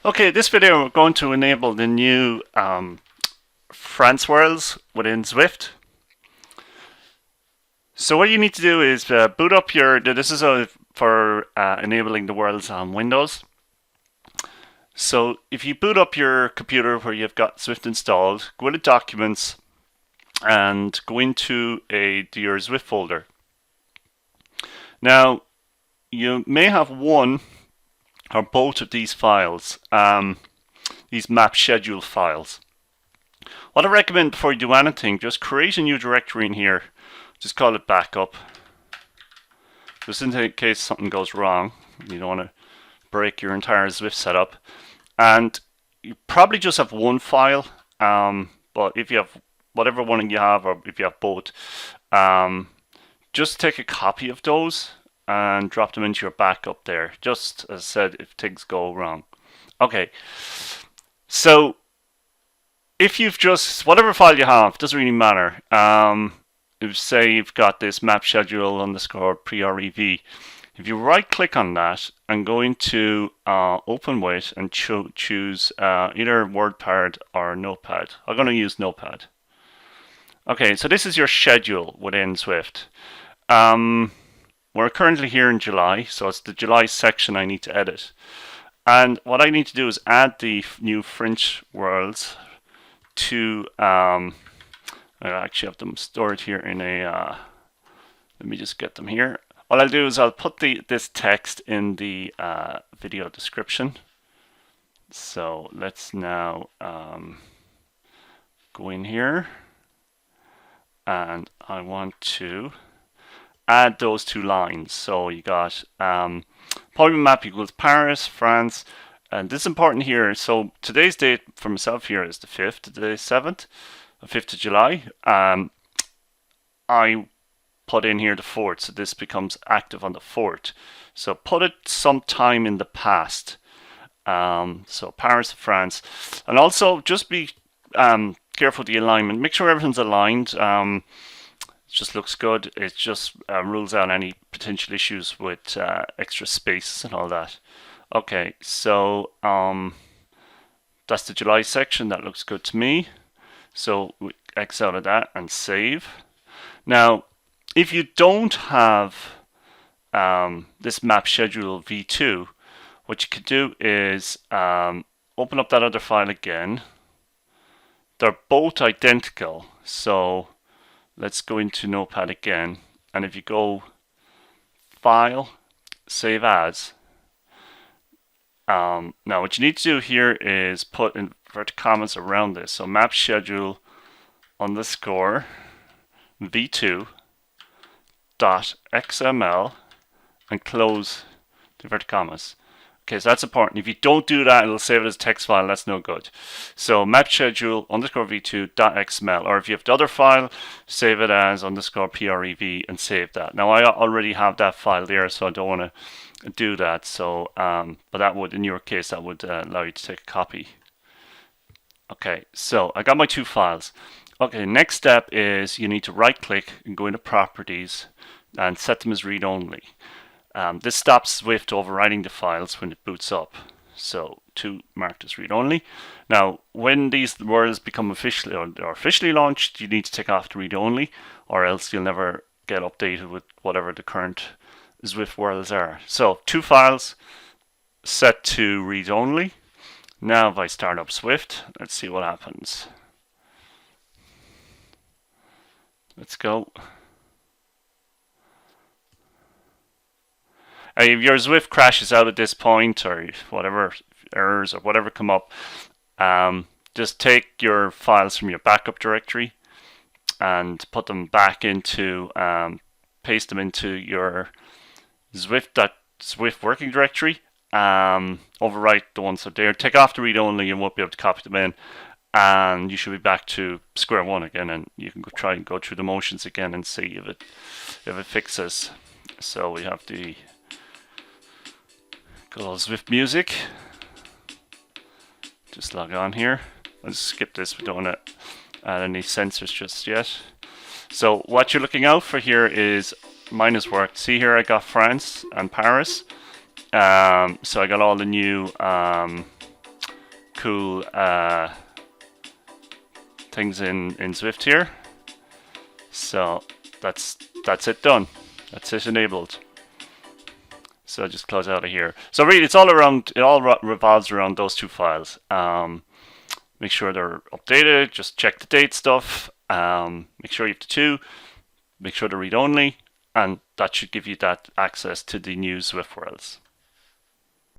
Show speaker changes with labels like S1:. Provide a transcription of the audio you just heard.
S1: Okay, this video we're going to enable the new France worlds within Zwift. So what you need to do is boot up your, this is for enabling the worlds on Windows. So if you boot up your computer where you've got Zwift installed, go into Documents and go into your Zwift folder. Now, you may have one or both of these files, these map schedule files. What I recommend before you do anything, just create a new directory in here. Just call it backup. Just in case something goes wrong. You don't want to break your entire Zwift setup. And you probably just have one file. But if you have whatever one you have, or if you have both, just take a copy of those and drop them into your backup there. Just as I said, if things go wrong. Okay. So if you've just, whatever file you have, doesn't really matter. If say you've got this map schedule underscore prerev, if you right click on that and go into open with and choose either WordPad or Notepad. I'm going to use Notepad. Okay, so this is your schedule within Zwift. We're currently here in July, so it's the July section I need to edit. And what I need to do is add the new French worlds to, I actually have them stored here in a, let me just get them here. What I'll do is I'll put this text in the video description. So let's now go in here, and I want to add those two lines. So you got polygon map equals Paris, France, and this is important here. So today's date for myself here is the 5th, today's 7th, the 5th of July. I put in here the 4th, so this becomes active on the 4th. So put it sometime in the past. So Paris, France, and also just be careful with the alignment. Make sure everything's aligned. It just looks good. It just rules out any potential issues with extra spaces and all that. Okay, so that's the July section. That looks good to me. So we X out of that and save. Now, if you don't have this map schedule v2, what you could do is open up that other file again. They're both identical, so let's go into Notepad again, and if you go File, Save As. Now what you need to do here is put inverted commas around this. So map schedule underscore v2 dot xml and close the inverted commas. Okay, so that's important. If you don't do that, it'll save it as a text file. That's no good. So map schedule underscore v2.xml, or if you have the other file, save it as underscore prev and save that. Now I already have that file there, so I don't want to do that. So, but that would, in your case, that would allow you to take a copy. Okay, so I got my two files. Okay, next step is you need to right click and go into properties and set them as read only. This stops Zwift overwriting the files when it boots up. So to marked as read only. Now, when these worlds become officially or officially launched, you need to take off the read only, or else you'll never get updated with whatever the current Zwift worlds are. So two files set to read only. Now if I start up Zwift, let's see what happens. Let's go. If your Zwift crashes out at this point, or whatever errors or whatever come up, just take your files from your backup directory and put them back into, paste them into your Zwift working directory. Overwrite the ones that are there. Take off the read only, you won't be able to copy them in, and you should be back to square one again, and you can try and go through the motions again and see if it fixes. So we have the good old Zwift music. Just log on here. Let's skip this. We don't want to add any sensors just yet. So what you're looking out for here is mine has worked. See here, I got France and Paris. So I got all the new cool things in Zwift here. So that's it done. That's it enabled. So I'll just close out of here. So really, it all revolves around those two files. Make sure they're updated. Just check the date stuff. Make sure you have the two. Make sure they're read-only, and that should give you that access to the new Zwift worlds.